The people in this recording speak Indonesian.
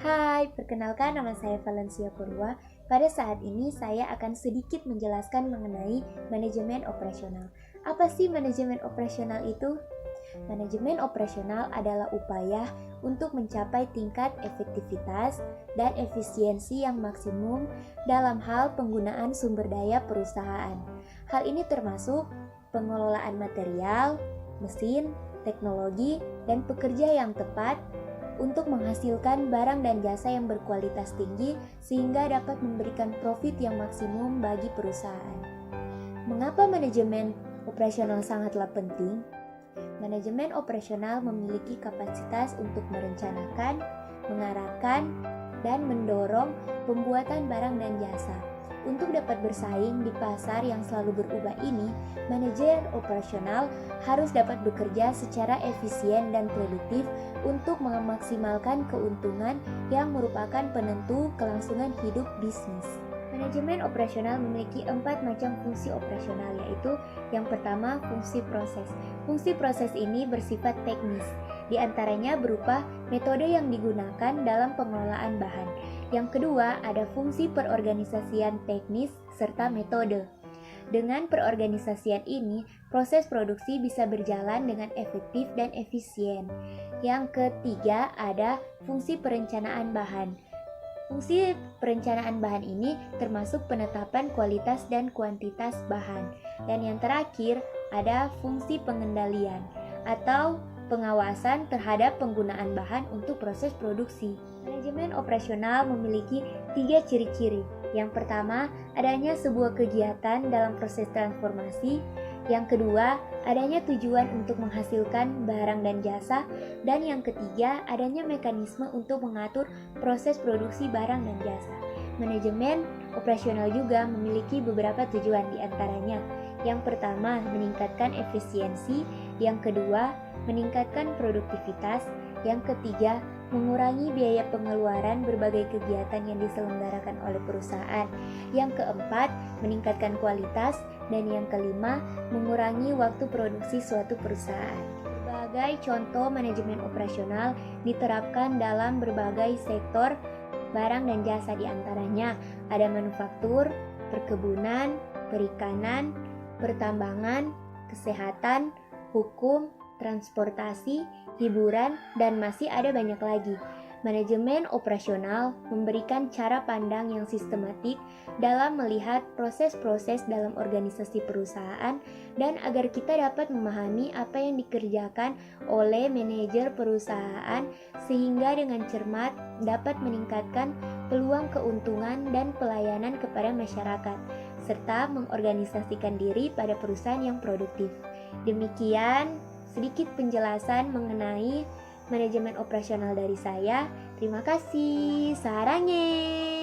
Hai, perkenalkan nama saya Valencia Purwa. Pada saat ini saya akan sedikit menjelaskan mengenai manajemen operasional. Apa sih manajemen operasional itu? Manajemen operasional adalah upaya untuk mencapai tingkat efektivitas dan efisiensi yang maksimum dalam hal penggunaan sumber daya perusahaan. Hal ini termasuk pengelolaan material, mesin, teknologi, dan pekerja yang tepat untuk menghasilkan barang dan jasa yang berkualitas tinggi sehingga dapat memberikan profit yang maksimum bagi perusahaan. Mengapa manajemen operasional sangatlah penting? Manajemen operasional memiliki kapasitas untuk merencanakan, mengarahkan, dan mendorong pembuatan barang dan jasa. Untuk dapat bersaing di pasar yang selalu berubah ini, manajer operasional harus dapat bekerja secara efisien dan produktif untuk memaksimalkan keuntungan yang merupakan penentu kelangsungan hidup bisnis. Manajemen operasional memiliki 4 macam fungsi operasional, yaitu yang pertama, fungsi proses. Fungsi proses ini bersifat teknis, di antaranya berupa metode yang digunakan dalam pengelolaan bahan. Yang kedua, ada fungsi perorganisasian teknis serta metode. Dengan perorganisasian ini, proses produksi bisa berjalan dengan efektif dan efisien. Yang ketiga, ada fungsi perencanaan bahan. Fungsi perencanaan bahan ini termasuk penetapan kualitas dan kuantitas bahan. Dan yang terakhir, ada fungsi pengendalian atau pengawasan terhadap penggunaan bahan untuk proses produksi. Manajemen operasional memiliki 3 ciri-ciri. Yang pertama, adanya sebuah kegiatan dalam proses transformasi. Yang kedua, adanya tujuan untuk menghasilkan barang dan jasa. Dan yang ketiga, adanya mekanisme untuk mengatur proses produksi barang dan jasa. Manajemen operasional juga memiliki beberapa tujuan, di antaranya. Yang pertama, meningkatkan efisiensi. Yang kedua, meningkatkan produktivitas. Yang ketiga, mengurangi biaya pengeluaran berbagai kegiatan yang diselenggarakan oleh perusahaan. Yang keempat, meningkatkan kualitas. Dan yang kelima, mengurangi waktu produksi suatu perusahaan. Berbagai contoh manajemen operasional diterapkan dalam berbagai sektor barang dan jasa, di antaranya ada manufaktur, perkebunan, perikanan, pertambangan, kesehatan, hukum, transportasi, hiburan, dan masih ada banyak lagi. Manajemen operasional memberikan cara pandang yang sistematik dalam melihat proses-proses dalam organisasi perusahaan dan agar kita dapat memahami apa yang dikerjakan oleh manajer perusahaan sehingga dengan cermat dapat meningkatkan peluang keuntungan dan pelayanan kepada masyarakat serta mengorganisasikan diri pada perusahaan yang produktif. Demikian sedikit penjelasan mengenai manajemen operasional dari saya. Terima kasih. Sarangnya.